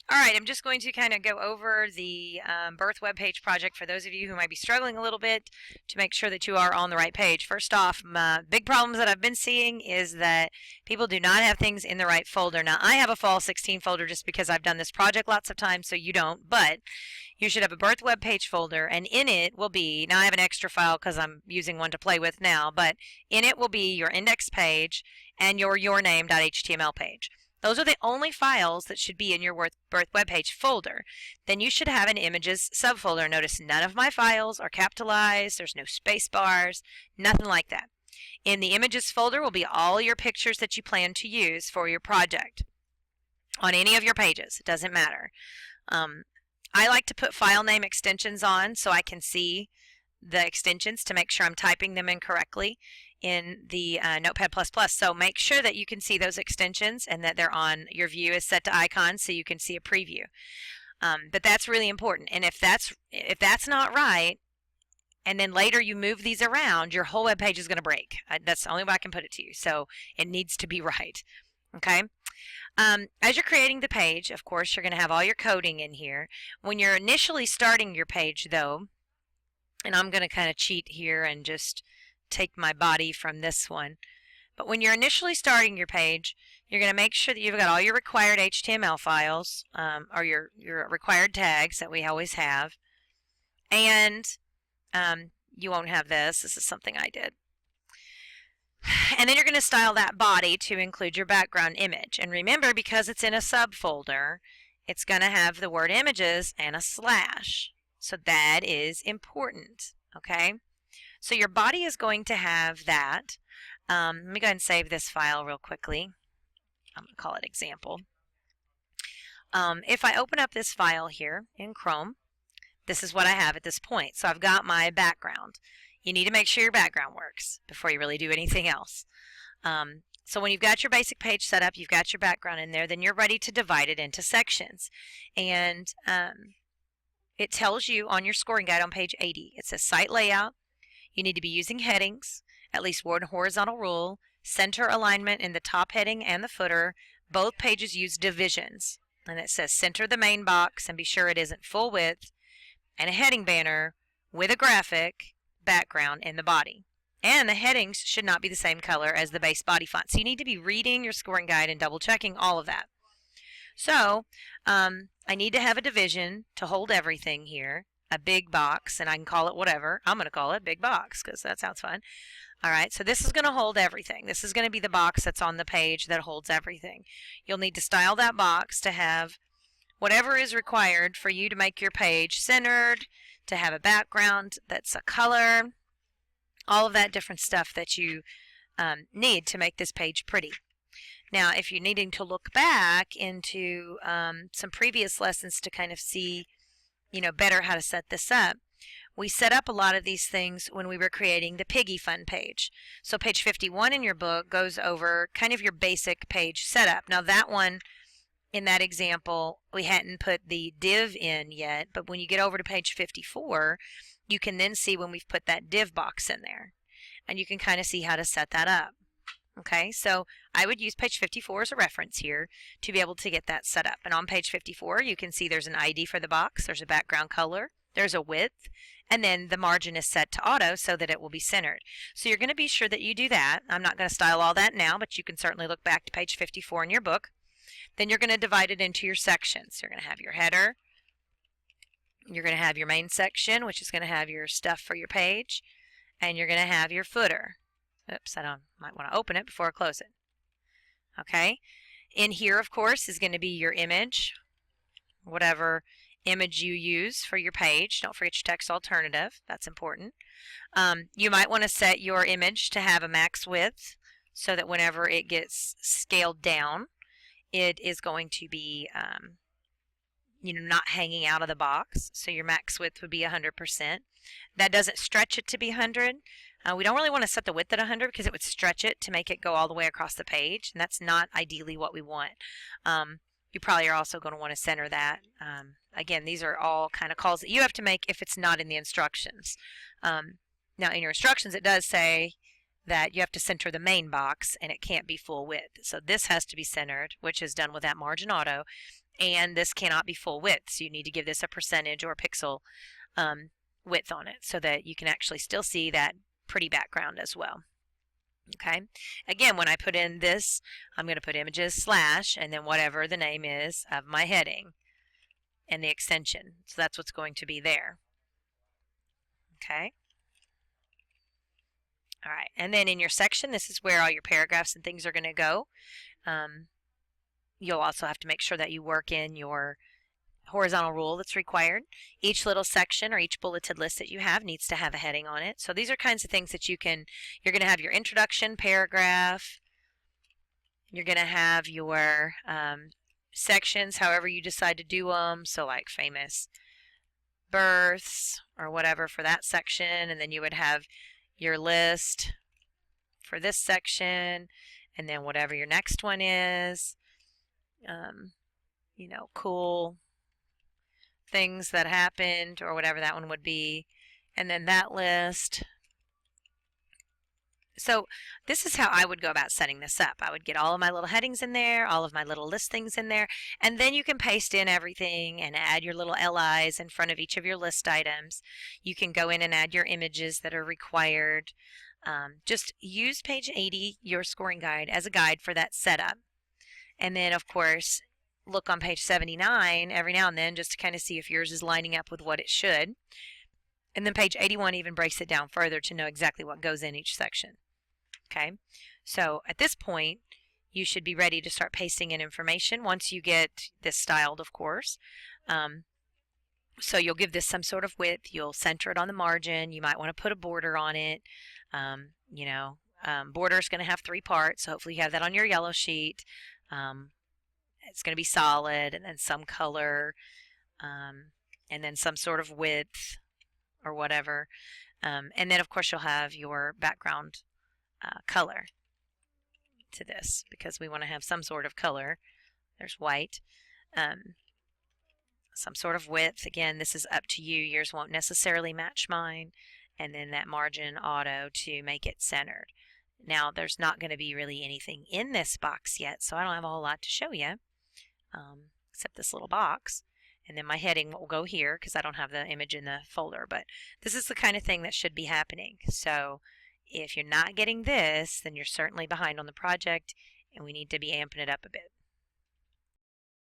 All right, I'm just going to kind of go over the birth web page project for those of you who might be struggling a little bit to make sure that you are on the right page. First off, my big problems that I've been seeing is that people do not have things in the right folder. Now, I have a F16 folder just because I've done this project lots of times, so you don't, but you should have a birth web page folder, and in it will be, now I have an extra file because I'm using one to play with now, but in it will be your index page and your yourname.html page. Those are the only files that should be in your birth web page folder. Then you should have an images subfolder. Notice none of my files are capitalized, there's no space bars, nothing like that. In the images folder will be all your pictures that you plan to use for your project on any of your pages. It doesn't matter. I like to put file name extensions on so I can see the extensions to make sure I'm typing them in correctly in the Notepad++. So make sure that you can see those extensions and that they're on, your view is set to icons so you can see a preview. But that's really important. And if that's not right, and then later you move these around, your whole web page is going to break. That's the only way I can put it to you. So it needs to be right. Okay. As you're creating the page, of course, you're going to have all your coding in here. When you're initially starting your page, though, and I'm going to kind of cheat here and just take my body from this one. But when you're initially starting your page, you're going to make sure that you've got all your required HTML files, or your required tags that we always have. And you won't have this. This is something I did. And then you're going to style that body to include your background image. And remember, because it's in a subfolder, it's going to have the word images and a slash. So that is important, okay? So your body is going to have that. Let me go ahead and save this file real quickly. I'm going to call it example. If I open up this file here in Chrome, this is what I have at this point. So I've got my background. You need to make sure your background works before you really do anything else. So when you've got your basic page set up, you've got your background in there, then you're ready to divide it into sections. And it tells you on your scoring guide on page 80, it says site layout. You need to be using headings, at least one horizontal rule, center alignment in the top heading and the footer. Both pages use divisions. And it says center the main box and be sure it isn't full width, and a heading banner with a graphic background in the body. And the headings should not be the same color as the base body font. So you need to be reading your scoring guide and double checking all of that. So I need to have a division to hold everything here, a big box, and I can call it whatever. I'm going to call it big box because that sounds fun. All right, so this is going to hold everything. This is going to be the box that's on the page that holds everything. You'll need to style that box to have whatever is required for you to make your page centered, to have a background that's a color, all of that different stuff that you need to make this page pretty. Now, if you're needing to look back into some previous lessons to kind of see, better how to set this up, we set up a lot of these things when we were creating the Piggy Fun page. So page 51 in your book goes over kind of your basic page setup. Now that one, in that example, we hadn't put the div in yet, but when you get over to page 54, you can then see when we've put that div box in there. And you can kind of see how to set that up. Okay, so I would use page 54 as a reference here to be able to get that set up. And on page 54, you can see there's an ID for the box, there's a background color, there's a width, and then the margin is set to auto so that it will be centered. So you're going to be sure that you do that. I'm not going to style all that now, but you can certainly look back to page 54 in your book. Then you're going to divide it into your sections. You're going to have your header, you're going to have your main section, which is going to have your stuff for your page, and you're going to have your footer. Oops, might want to open it before I close it. Okay, in here, of course, is going to be your image, whatever image you use for your page. Don't forget your text alternative. That's important. You might want to set your image to have a max width so that whenever it gets scaled down, it is going to be not hanging out of the box. So your max width would be 100%. That doesn't stretch it to be 100. We don't really want to set the width at 100 because it would stretch it to make it go all the way across the page, and that's not ideally what we want. You probably are also going to want to center that. Again, these are all kind of calls that you have to make if it's not in the instructions. Now, in your instructions, it does say that you have to center the main box, and it can't be full width. So this has to be centered, which is done with that margin auto. and this cannot be full width, so you need to give this a percentage or pixel width on it so that you can actually still see that pretty background as well. Okay, again, when I put in this, I'm going to put images slash and then whatever the name is of my heading and the extension. So that's what's going to be there. Okay. All right, and then in your section, this is where all your paragraphs and things are going to go. You'll also have to make sure that you work in your horizontal rule that's required. Each little section or each bulleted list that you have needs to have a heading on it. So these are kinds of things that you're going to have your introduction paragraph. You're going to have your sections, however you decide to do them. So like famous births or whatever for that section. And then you would have your list for this section. And then whatever your next one is. You know, cool things that happened or whatever that one would be, and then that list. So this is how I would go about setting this up. I would get all of my little headings in there, all of my little listings in there, and then you can paste in everything and add your little LIs in front of each of your list items. You can go in and add your images that are required. Just use page 80, your scoring guide, as a guide for that setup. And then, of course, look on page 79 every now and then just to kind of see if yours is lining up with what it should. And then page 81 even breaks it down further to know exactly what goes in each section. Okay, so at this point, you should be ready to start pasting in information once you get this styled, of course. So you'll give this some sort of width. You'll center it on the margin. You might want to put a border on it. Border is going to have 3 parts, so hopefully you have that on your yellow sheet. It's going to be solid, and then some color, and then some sort of width or whatever. And then, of course, you'll have your background color to this because we want to have some sort of color. There's white. Some sort of width. Again, this is up to you. Yours won't necessarily match mine. And then that margin auto to make it centered. Now, there's not going to be really anything in this box yet, so I don't have a whole lot to show you. Except this little box, and then my heading will go here because I don't have the image in the folder, but this is the kind of thing that should be happening. So if you're not getting this, then you're certainly behind on the project and we need to be amping it up a bit.